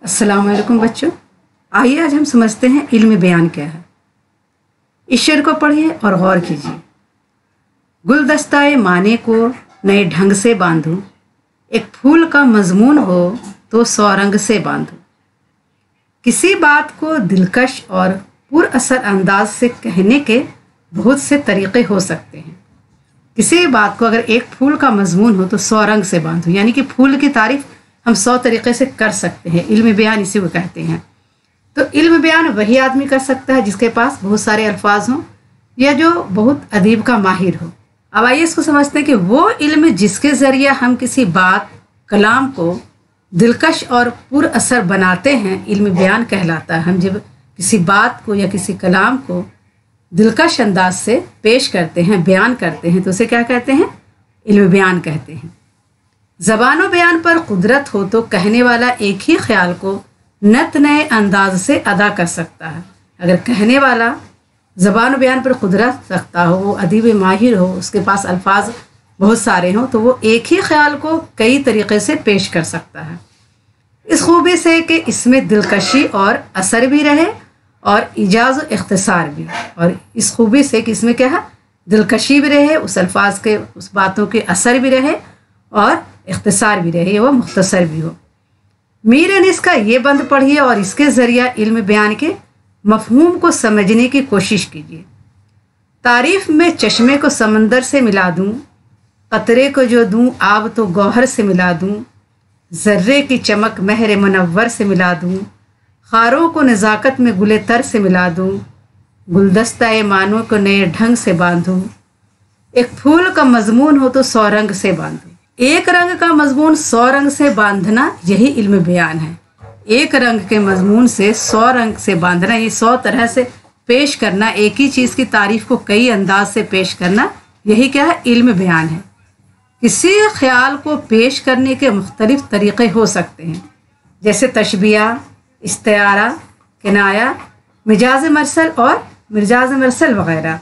अस्सलाम वालेकुम बच्चों, आइए आज हम समझते हैं इल्म बयान क्या है। इस शेर को पढ़िए और गौर कीजिए। गुलदस्ताए माने को नए ढंग से बांधूं, एक फूल का मजमून हो तो 100 रंग से बांधूं। किसी बात को दिलकश और पुरअसर अंदाज से कहने के बहुत से तरीक़े हो सकते हैं। किसी बात को अगर एक फूल का मजमून हो तो 100 रंग से बांधूं, यानी कि फूल की तारीफ हम 100 तरीक़े से कर सकते हैं। इल्म बयान इसी को कहते हैं। तो इल्म बयान वही आदमी कर सकता है जिसके पास बहुत सारे अल्फाज हों या जो बहुत अदीब का माहिर हो। अब आइए इसको समझते हैं कि वो इल्म जिसके ज़रिए हम किसी बात कलाम को दिलकश और पुरअसर बनाते हैं, इल्म बयान कहलाता है। हम जब किसी बात को या किसी कलाम को दिलकश अंदाज से पेश करते हैं, बयान करते हैं, तो उसे क्या कहते हैं? इल्म बयान कहते हैं। ज़बानो बयान पर कुदरत हो तो कहने वाला एक ही ख्याल को नत नए अंदाज से अदा कर सकता है। अगर कहने वाला ज़बान बयान पर कुदरत रखता हो, वो अदीब माहिर हो, उसके पास अल्फाज बहुत सारे हों, तो वो एक ही ख्याल को कई तरीक़े से पेश कर सकता है। इस खूबी से कि इसमें दिलकशी और असर भी रहे और इजाज़ व इख्तिसार भी, और इस खूबी से कि इसमें क्या है, दिलकशी भी रहे, उस अल्फाज के उस बातों के असर भी रहे और इख्तिसार भी रहे, वो मुख्तसर भी हो। मीर अनीस का ये बंद पढ़िए और इसके ज़रिया इल्म बयान के मफ़हूम को समझने की कोशिश कीजिए। तारीफ़ में चश्मे को समंदर से मिला दूँ, कतरे को जो दूँ आब तो गौहर से मिला दूँ, ज़र्रे की चमक महर मुनव्वर से मिला दूँ, खारों को नज़ाकत में गुले तर से मिला दूँ, गुलदस्ताए मानों को नए ढंग से बांधूँ, एक फूल का मजमून हो तो 100 रंग से बांधूँ। एक रंग का मजमून 100 रंग से बांधना, यही इल्म बयान है। एक रंग के मजमून से 100 रंग से बांधना, ये 100 तरह से पेश करना, एक ही चीज़ की तारीफ को कई अंदाज से पेश करना, यही क्या है? इल्म बयान है। किसी ख्याल को पेश करने के मुख्तलिफ तरीक़े हो सकते हैं, जैसे तशबिया, इस्तिआरा, किनाया, मिजाज मरसल और मिजाज मरसल वगैरह।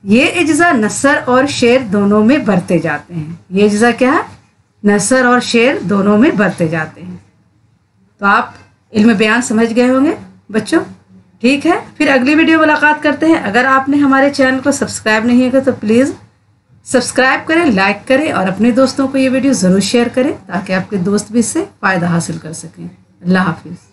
ये इज्जा नसर और शेर दोनों में बरते जाते हैं। ये इज्जा क्या है? नसर और शेर दोनों में बरते जाते हैं। तो आप इल्म बयान समझ गए होंगे बच्चों। ठीक है, फिर अगली वीडियो मुलाकात करते हैं। अगर आपने हमारे चैनल को सब्सक्राइब नहीं किया तो प्लीज़ सब्सक्राइब करें, लाइक करें और अपने दोस्तों को ये वीडियो ज़रूर शेयर करें ताकि आपके दोस्त भी इससे फ़ायदा हासिल कर सकें। अल्लाह हाफिज़।